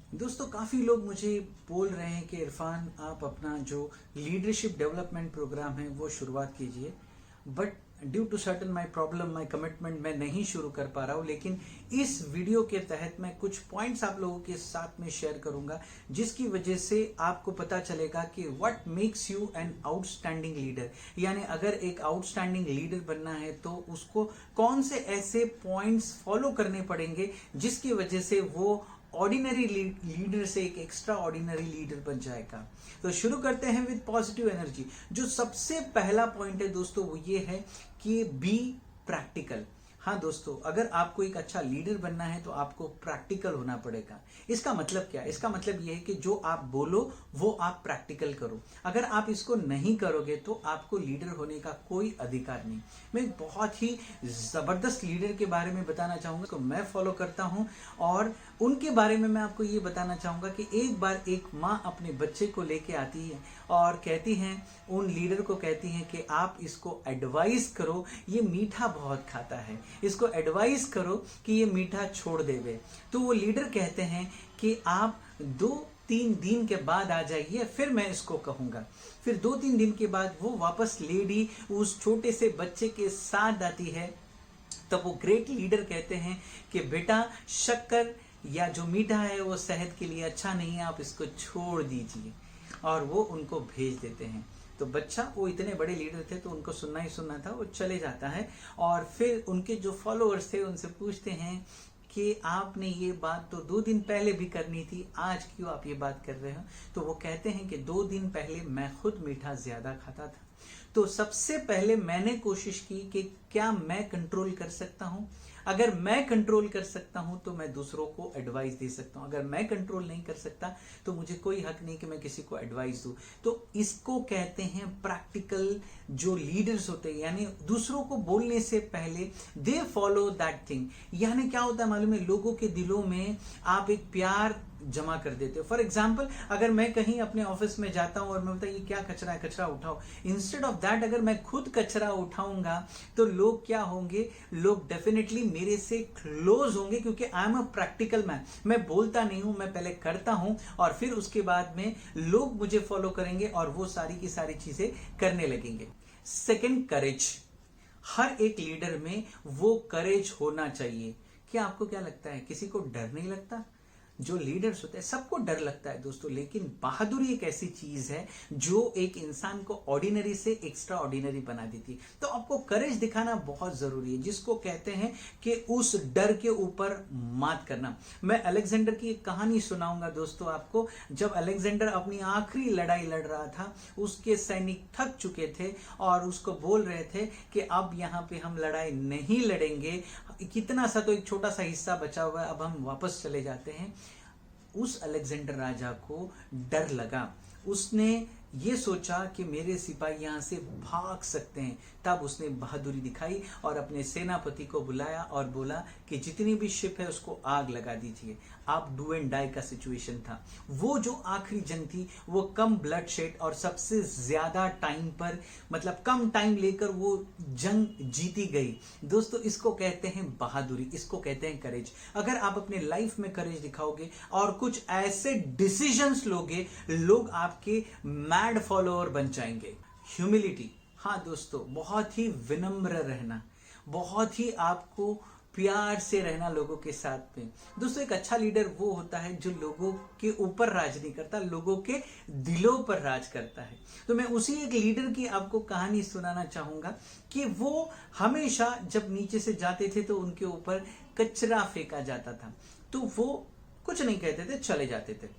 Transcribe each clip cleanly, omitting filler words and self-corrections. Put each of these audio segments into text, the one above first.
दोस्तों काफ़ी लोग मुझे बोल रहे हैं कि इरफान आप अपना जो लीडरशिप डेवलपमेंट प्रोग्राम है वो शुरुआत कीजिए, but due to certain my problem my commitment मैं नहीं शुरू कर पा रहा हूँ। लेकिन इस वीडियो के तहत मैं कुछ पॉइंट्स आप लोगों के साथ में शेयर करूंगा जिसकी वजह से आपको पता चलेगा कि what makes you an outstanding leader. यानी अगर एक आउटस्टैंडिंग लीडर बनना है तो उसको कौन से ऐसे पॉइंट्स फॉलो करने पड़ेंगे जिसकी वजह से वो ऑर्डिनरी लीडर से एक एक्स्ट्रा ऑर्डिनरी लीडर बन जाएगा। तो शुरू करते हैं विद पॉजिटिव एनर्जी। जो सबसे पहला पॉइंट है दोस्तों वो ये है कि बी प्रैक्टिकल। हाँ दोस्तों, अगर आपको एक अच्छा लीडर बनना है तो आपको प्रैक्टिकल होना पड़ेगा। इसका मतलब क्या है? इसका मतलब यह है कि जो आप बोलो वो आप प्रैक्टिकल करो। अगर आप इसको नहीं करोगे तो आपको लीडर होने का कोई अधिकार नहीं। मैं एक बहुत ही जबरदस्त लीडर के बारे में बताना चाहूंगा तो मैं फॉलो करता हूं, और उनके बारे में मैं आपको ये बताना चाहूंगा कि एक बार एक माँ अपने बच्चे को लेके आती है और कहती हैं, उन लीडर को कहती हैं कि आप इसको एडवाइस करो, ये मीठा बहुत खाता है, इसको एडवाइस करो कि ये मीठा छोड़ देवे। तो वो लीडर कहते हैं कि आप 2-3 दिन के बाद आ जाइए, फिर मैं इसको कहूंगा। फिर 2-3 दिन के बाद वो वापस लेडी उस छोटे से बच्चे के साथ आती है। तब वो ग्रेट लीडर कहते हैं कि बेटा शक्कर या जो मीठा है वो सेहत के लिए अच्छा नहीं है, आप इसको छोड़ दीजिए, और वो उनको भेज देते हैं। तो बच्चा, वो इतने बड़े लीडर थे तो उनको सुनना ही सुनना था, वो चले जाता है। और फिर उनके जो फॉलोअर्स थे उनसे पूछते हैं कि आपने ये बात तो 2 दिन पहले भी करनी थी, आज क्यों आप ये बात कर रहे हो? तो वो कहते हैं कि 2 दिन पहले मैं खुद मीठा ज्यादा खाता था, तो सबसे पहले मैंने कोशिश की कि क्या मैं कंट्रोल कर सकता हूं। अगर मैं कंट्रोल कर सकता हूं तो मैं दूसरों को एडवाइस दे सकता हूं, अगर मैं कंट्रोल नहीं कर सकता तो मुझे कोई हक नहीं कि मैं किसी को एडवाइस दूं। तो इसको कहते हैं प्रैक्टिकल। जो लीडर्स होते हैं यानी दूसरों को बोलने से पहले दे फॉलो दैट थिंग। यानी क्या होता है मालूम है, लोगों के दिलों में आप एक प्यार जमा कर देते हो। फॉर एग्जाम्पल, अगर मैं कहीं अपने ऑफिस में जाता हूं और मैं बताऊं ये क्या कचरा है, कचरा उठाओ, इंस्टेड ऑफ दैट अगर मैं खुद कचरा उठाऊंगा तो लोग क्या होंगे, लोग डेफिनेटली मेरे से क्लोज होंगे, क्योंकि I am a practical man. मैं बोलता नहीं हूं, मैं पहले करता हूं और फिर उसके बाद में लोग मुझे फॉलो करेंगे और वो सारी की सारी चीजें करने लगेंगे। सेकेंड, करेज। हर एक लीडर में वो करेज होना चाहिए। क्या आपको क्या लगता है, किसी को डर नहीं लगता? जो लीडर्स होते हैं सबको डर लगता है दोस्तों, लेकिन बहादुरी एक ऐसी चीज है जो एक इंसान को ऑर्डिनरी से एक्स्ट्रा ऑर्डिनरी बना देती है। तो आपको करेज दिखाना बहुत जरूरी है, जिसको कहते हैं कि उस डर के ऊपर मात करना। मैं अलेक्जेंडर की एक कहानी सुनाऊंगा दोस्तों आपको। जब अलेक्जेंडर अपनी आखिरी लड़ाई लड़ रहा था, उसके सैनिक थक चुके थे और उसको बोल रहे थे कि अब यहाँ पे हम लड़ाई नहीं लड़ेंगे, कितना सा तो एक छोटा सा हिस्सा बचा हुआ है, अब हम वापस चले जाते हैं। उस अलेक्जेंडर राजा को डर लगा, उसने ये सोचा कि मेरे सिपाही यहां से भाग सकते हैं। तब उसने बहादुरी दिखाई और अपने सेनापति को बुलाया और बोला कि जितनी भी शिप है उसको आग लगा दीजिए। आप डू एंड डाई का सिचुएशन था। वो जो आखिरी जंग थी वो कम ब्लड शेड और सबसे ज्यादा टाइम पर, मतलब कम टाइम लेकर वो जंग जीती गई। दोस्तों इसको कहते हैं बहादुरी, इसको कहते हैं करेज। अगर आप अपने लाइफ में करेज दिखाओगे और कुछ ऐसे डिसीजंस लोगे, लोग आपके मैड फॉलोअर बन जाएंगे। ह्यूमिलिटी। हाँ दोस्तों, बहुत ही विनम्र रहना, बहुत ही आपको प्यार से रहना लोगों के साथ में। दोस्तों एक अच्छा लीडर वो होता है जो लोगों के ऊपर राज नहीं करता, लोगों के दिलों पर राज करता है। तो मैं उसी एक लीडर की आपको कहानी सुनाना चाहूंगा कि वो हमेशा जब नीचे से जाते थे तो उनके ऊपर कचरा फेंका जाता था, तो वो कुछ नहीं कहते थे, चले जाते थे।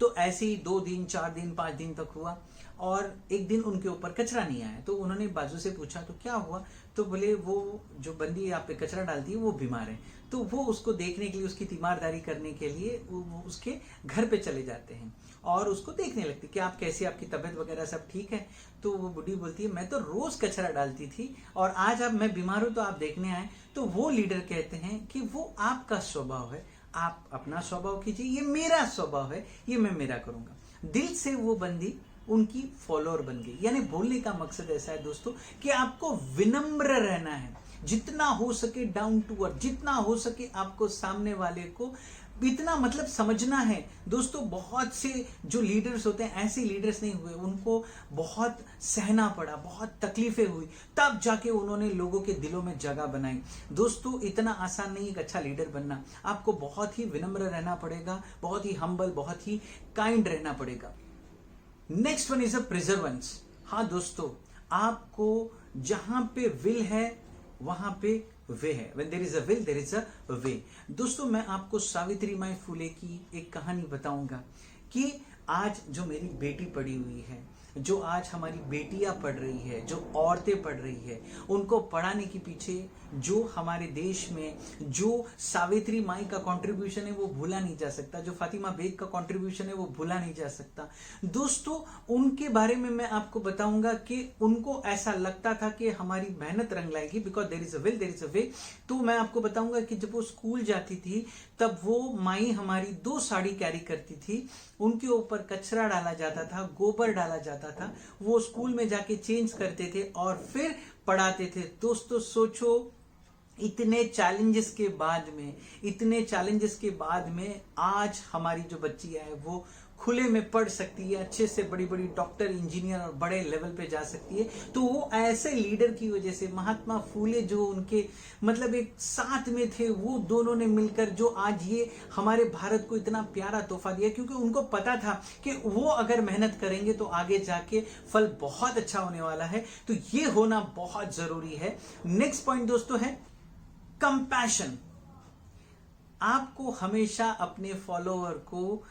तो ऐसे ही 2 दिन 4 दिन 5 दिन तक हुआ और एक दिन उनके ऊपर कचरा नहीं आया। तो उन्होंने बाजू से पूछा तो क्या हुआ? तो बोले वो जो बंदी यहाँ पे कचरा डालती है वो बीमार है। तो वो उसको देखने के लिए, उसकी तीमारदारी करने के लिए वो उसके घर पे चले जाते हैं और उसको देखने लगते कि आप कैसी, आपकी तबीयत वगैरह सब ठीक है? तो वो बुढ़ी बोलती है मैं तो रोज कचरा डालती थी और आज अब मैं बीमार हूं तो आप देखने आए। तो वो लीडर कहते हैं कि वो आपका स्वभाव है, आप अपना स्वभाव कीजिए, ये मेरा स्वभाव है, ये मैं मेरा करूंगा। दिल से वो बंदी उनकी फॉलोअर बन गई। यानी बोलने का मकसद ऐसा है दोस्तों कि आपको विनम्र रहना है, जितना हो सके डाउन टू अर्थ, जितना हो सके आपको सामने वाले को इतना मतलब समझना है दोस्तों। बहुत से जो लीडर्स होते हैं ऐसे लीडर्स नहीं हुए, उनको बहुत सहना पड़ा, बहुत तकलीफें हुई, तब जाके उन्होंने लोगों के दिलों में जगह बनाई। दोस्तों इतना आसान नहीं एक अच्छा लीडर बनना, आपको बहुत ही विनम्र रहना पड़ेगा, बहुत ही हम्बल, बहुत ही काइंड रहना पड़ेगा। Next one is a प्रिजर्वेंस। हाँ दोस्तों, आपको जहां पे विल है वहां पे वे है। When there is a will, there is a way। दोस्तों मैं आपको सावित्री माई फुले की एक कहानी बताऊंगा कि आज जो मेरी बेटी पढ़ी हुई है, जो आज हमारी बेटियां पढ़ रही है, जो औरतें पढ़ रही है, उनको पढ़ाने के पीछे जो हमारे देश में जो सावित्री माई का कंट्रीब्यूशन है वो भूला नहीं जा सकता, जो फातिमा बेग का कंट्रीब्यूशन है वो भूला नहीं जा सकता। दोस्तों उनके बारे में मैं आपको बताऊंगा कि उनको ऐसा लगता था कि हमारी मेहनत रंग लाएगी, because there is a will there is a way. तो मैं आपको बताऊंगा कि जब वो स्कूल जाती थी तब वो माई हमारी 2 साड़ी कैरी करती थी, उनके ऊपर कचरा डाला जाता था, गोबर डाला जाता था, वो स्कूल में जाके चेंज करते थे और फिर पढ़ाते थे। दोस्तों सोचो, इतने चैलेंजेस के बाद में आज हमारी जो बच्ची है वो खुले में पढ़ सकती है, अच्छे से बड़ी बड़ी डॉक्टर, इंजीनियर और बड़े लेवल पे जा सकती है। तो वो ऐसे लीडर की वजह से, महात्मा फूले जो उनके मतलब एक साथ में थे, वो दोनों ने मिलकर जो आज ये हमारे भारत को इतना प्यारा तोहफा दिया, क्योंकि उनको पता था कि वो अगर मेहनत करेंगे तो आगे जाके फल बहुत अच्छा होने वाला है। तो ये होना बहुत जरूरी है। नेक्स्ट पॉइंट दोस्तों है कंपैशन। आपको हमेशा अपने फॉलोअर को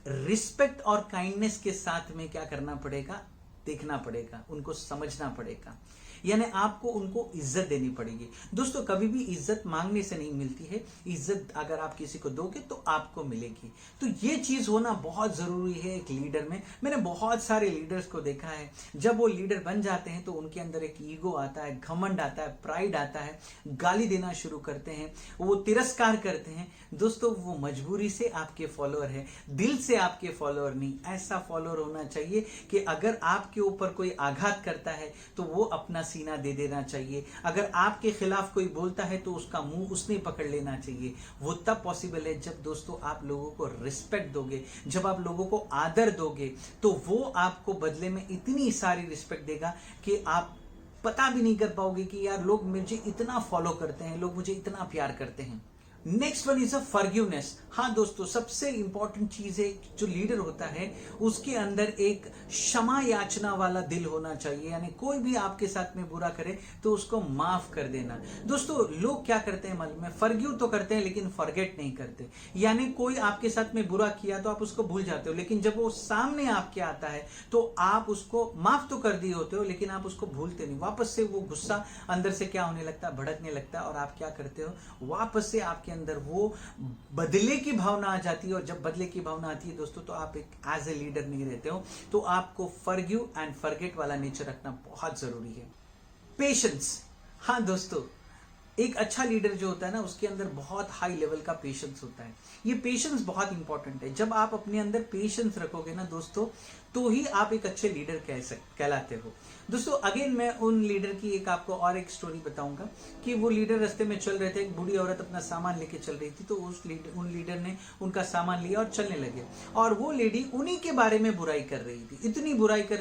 रिस्पेक्ट और काइंडनेस के साथ में क्या करना पड़ेगा, देखना पड़ेगा, उनको समझना पड़ेगा, यानी आपको उनको इज्जत देनी पड़ेगी। दोस्तों कभी भी इज्जत मांगने से नहीं मिलती है, इज्जत अगर आप किसी को दोगे तो आपको मिलेगी। तो ये चीज होना बहुत जरूरी है एक लीडर में। मैंने बहुत सारे लीडर्स को देखा है, जब वो लीडर बन जाते हैं तो उनके अंदर एक ईगो आता है, घमंड आता है, प्राइड आता है, गाली देना शुरू करते हैं, वो तिरस्कार करते हैं। दोस्तों वो मजबूरी से आपके फॉलोअर है, दिल से आपके फॉलोअर नहीं। ऐसा फॉलोअर होना चाहिए कि अगर आपके ऊपर कोई आघात करता है तो वो अपना सीना दे देना चाहिए, अगर आपके खिलाफ कोई बोलता है तो उसका मुंह उसने पकड़ लेना चाहिए। वो तब पॉसिबल है जब दोस्तों आप लोगों को रिस्पेक्ट दोगे, जब आप लोगों को आदर दोगे, तो वो आपको बदले में इतनी सारी रिस्पेक्ट देगा कि आप पता भी नहीं कर पाओगे कि यार लोग मुझे इतना फॉलो करते हैं, लोग मुझे इतना प्यार करते हैं। Next one is a forgiveness. हाँ दोस्तों, सबसे इंपॉर्टेंट चीज है जो लीडर होता है उसके अंदर एक क्षमा याचना वाला दिल होना चाहिए, यानी कोई भी आपके साथ में बुरा करे तो उसको माफ कर देना। दोस्तों लोग क्या करते हैं मालूम है, फॉरगिव तो करते हैं लेकिन फॉरगेट नहीं करते। यानी कोई आपके साथ में बुरा किया तो आप उसको भूल जाते हो, लेकिन जब वो सामने आपके आता है तो आप उसको माफ तो कर दिए होते हो लेकिन आप उसको भूलते नहीं। वापस से वो गुस्सा अंदर से क्या होने लगता है, भड़कने लगता है, और आप क्या करते हो, वापस से आपके अंदर वो बदले की भावना आ जाती है। और जब बदले की भावना आती है दोस्तों तो आप एक एज ए लीडर नहीं रहते हो। तो आपको फॉरगिव एंड फॉरगेट वाला नेचर रखना बहुत जरूरी है। पेशेंस। हाँ दोस्तों, एक अच्छा लीडर जो होता है ना उसके अंदर बहुत हाई लेवल का पेशेंस होता है। ये पेशेंस बहुत इंपॉर्टेंट है। जब आप अपने अंदर पेशेंस रखोगे ना दोस्तों तो ही आप एक अच्छे लीडर कहलाते हो। दोस्तों अगेन मैं उन लीडर की एक आपको और एक स्टोरी बताऊंगा कि वो लीडर रास्ते में चल रहे थे, एक बूढ़ी औरत अपना सामान लेके चल रही थी, तो उन लीडर ने उनका सामान लिया और चलने लगे, और वो लेडी उन्हीं के बारे में बुराई कर रही थी, इतनी बुराई कर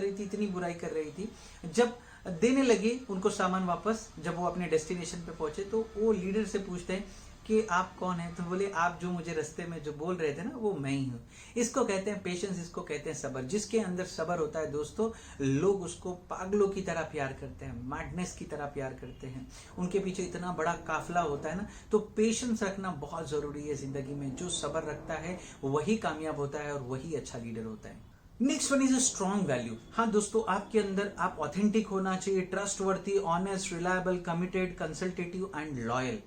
रही थी। जब देने लगे उनको सामान वापस, जब वो अपने डेस्टिनेशन पे पहुंचे तो वो लीडर से पूछते हैं कि आप कौन हैं, तो बोले आप जो मुझे रास्ते में जो बोल रहे थे ना वो मैं ही हूँ। इसको कहते हैं पेशेंस, इसको कहते हैं सब्र। जिसके अंदर सब्र होता है दोस्तों, लोग उसको पागलों की तरह प्यार करते हैं, मैडनेस की तरह प्यार करते हैं, उनके पीछे इतना बड़ा काफिला होता है ना। तो पेशेंस रखना बहुत जरूरी है जिंदगी में। जो सब्र रखता है वही कामयाब होता है और वही अच्छा लीडर होता है। Next one is a strong value. हाँ दोस्तों, आपके अंदर आप ऑथेंटिक होना चाहिए, trustworthy, honest, reliable, committed, consultative and loyal.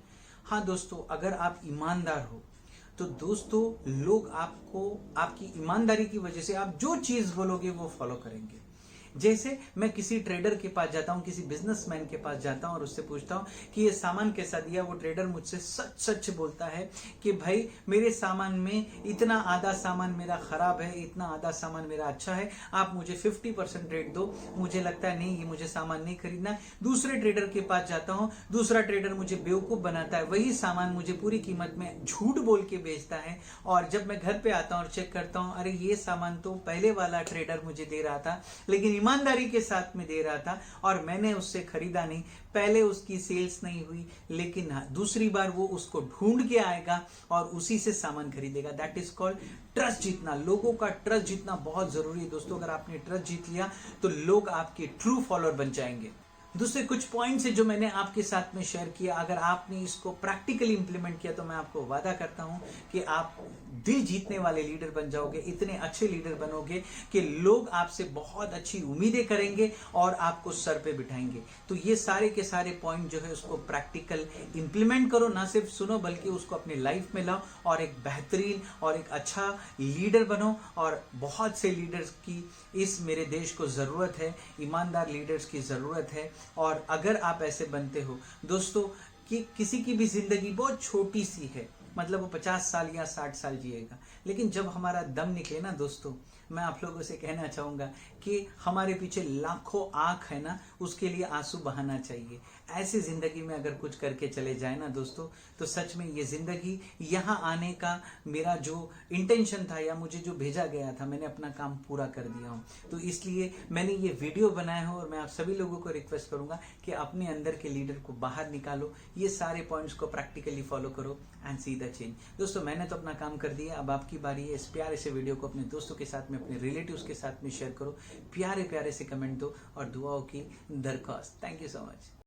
हाँ दोस्तों, अगर आप ईमानदार हो तो दोस्तों लोग आपको आपकी ईमानदारी की वजह से आप जो चीज बोलोगे वो फॉलो करेंगे। जैसे मैं किसी ट्रेडर के पास जाता हूं, किसी बिजनेसमैन के पास जाता हूं और उससे पूछता हूं कि ये सामान कैसा दिया, वो ट्रेडर मुझसे सच सच बोलता है कि भाई मेरे सामान में इतना आधा सामान मेरा खराब है, इतना आधा सामान मेरा अच्छा है, आप मुझे 50% रेट दो। मुझे लगता है नहीं, ये मुझे सामान नहीं खरीदना। दूसरे ट्रेडर के पास जाता हूं, दूसरा ट्रेडर मुझे बेवकूफ बनाता है, वही सामान मुझे पूरी कीमत में झूठ बोल के बेचता है। और जब मैं घर पे आता हूं और चेक करता हूं, अरे ये सामान तो पहले वाला ट्रेडर मुझे दे रहा था, लेकिन ईमानदारी के साथ में दे रहा था और मैंने उससे खरीदा नहीं। पहले उसकी सेल्स नहीं हुई, लेकिन दूसरी बार वो उसको ढूंढ के आएगा और उसी से सामान खरीदेगा। दैट इज कॉल्ड ट्रस्ट जीतना। लोगों का ट्रस्ट जीतना बहुत जरूरी है दोस्तों। अगर आपने ट्रस्ट जीत लिया तो लोग आपके ट्रू फॉलोअर बन जाएंगे। दूसरे कुछ पॉइंट्स है जो मैंने आपके साथ में शेयर किया, अगर आपने इसको प्रैक्टिकली इंप्लीमेंट किया तो मैं आपको वादा करता हूं कि आप दिल जीतने वाले लीडर बन जाओगे, इतने अच्छे लीडर बनोगे कि लोग आपसे बहुत अच्छी उम्मीदें करेंगे और आपको सर पे बिठाएंगे। तो ये सारे के सारे पॉइंट जो है उसको प्रैक्टिकल इंप्लीमेंट करो, ना सिर्फ सुनो बल्कि उसको अपनी लाइफ में लाओ और एक बेहतरीन और एक अच्छा लीडर बनो। और बहुत से लीडर्स की इस मेरे देश को जरूरत है, ईमानदार लीडर्स की जरूरत है। और अगर आप ऐसे बनते हो दोस्तों कि किसी की भी जिंदगी बहुत छोटी सी है, मतलब वो 50 साल या 60 साल जिएगा, लेकिन जब हमारा दम निकले ना दोस्तों, मैं आप लोगों से कहना चाहूंगा कि हमारे पीछे लाखों आंख है ना, उसके लिए आंसू बहाना चाहिए। ऐसी जिंदगी में अगर कुछ करके चले जाए ना दोस्तों, तो सच में ये जिंदगी, यहाँ आने का मेरा जो इंटेंशन था या मुझे जो भेजा गया था, मैंने अपना काम पूरा कर दिया हूँ। तो इसलिए मैंने ये वीडियो बनाया हो और मैं आप सभी लोगों को रिक्वेस्ट करूंगा कि अपने अंदर के लीडर को बाहर निकालो, ये सारे पॉइंट्स को प्रैक्टिकली फॉलो करो एंड सी द चेंज। दोस्तों मैंने तो अपना काम कर दिया, अब आपकी बारी है। इस प्यारे से वीडियो को अपने दोस्तों के साथ में, अपने रिलेटिव्स के साथ में शेयर करो, प्यारे प्यारे से कमेंट दो और दुआओं की दरख्वास्त। Thank you so much.